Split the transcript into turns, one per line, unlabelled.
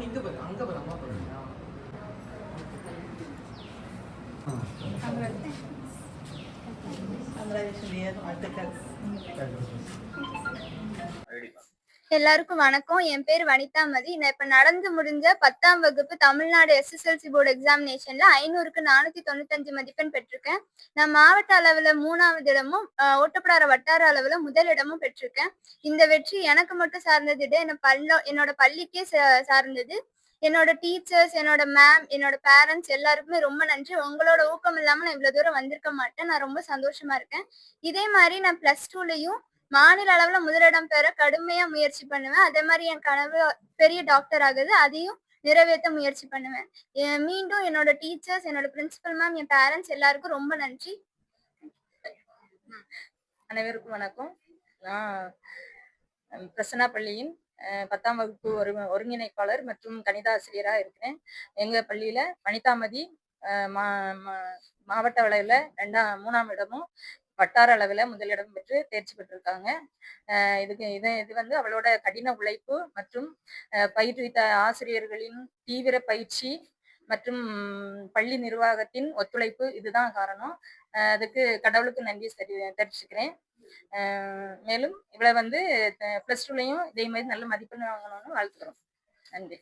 நீ இங்க பாரு, அங்க பாரு, அம்மா பாரு.
எல்லாருக்கும் வணக்கம். என் பேர் வனிதாமதி. நான் இப்ப நடந்து முடிஞ்ச 10ஆம் வகுப்பு தமிழ்நாடு SSLC போர்டு எக்ஸாமினேஷன்ல 500க்கு 495 மதிப்பெண் பெற்றிருக்கேன். நான் மாவட்ட அளவுல 3வது இடமும் ஓட்டப்பிடார வட்டார அளவுல முதலிடமும் பெற்றிருக்கேன். இந்த வெற்றி எனக்கு மட்டும் சார்ந்தது இல்லை, என்னோட பள்ளிக்கே சார்ந்தது. என்னோட டீச்சர்ஸ், என்னோட மேம், என்னோட பேரண்ட்ஸ் எல்லாருக்குமே ரொம்ப நன்றி. உங்களோட ஊக்கம் இல்லாம நான் இவ்வளவு தூரம் வந்திருக்க மாட்டேன். நான் ரொம்ப சந்தோஷமா இருக்கேன். இதே மாதிரி நான் +2லயும் மாநில அளவுல முதலிடம் பெற கடுமையா முயற்சி பண்ணுவேன். அதே மாதிரி என் கனவு பெரிய டாக்டர் ஆகுது, அதையும் நிறைவேற்ற முயற்சி பண்ணுவேன். மீண்டும் என்னோட டீச்சர்ஸ், என்னோட பிரின்சிபல் மேம், என் பேரண்ட்ஸ் எல்லாருக்கும் ரொம்ப நன்றி.
அனைவருக்கும் வணக்கம். நான் பிரசன்னா பள்ளியின் 10ஆம் வகுப்பு ஒருங்கிணைப்பாளர் மற்றும் கணிதாசிரியராக இருக்கிறேன். எங்கள் பள்ளியில் வனிதாமதி மாவட்ட அளவில் 3ஆம் இடமும் வட்டார அளவில் முதலிடம் பெற்று தேர்ச்சி பெற்றிருக்காங்க. இது வந்து அவளோட கடின உழைப்பு மற்றும் பயிற்றுவித்த ஆசிரியர்களின் தீவிர பயிற்சி மற்றும் பள்ளி நிர்வாகத்தின் ஒத்துழைப்பு இதுதான் காரணம். அதுக்கு கடவுளுக்கு நன்றி தெரிவிச்சுக்கிறேன். மேலும் இவளை வந்து +2லயும் இதே மாதிரி நல்ல மதிப்பெண் வாங்கணும்னு வாழ்த்துக்கிறோம். நன்றி.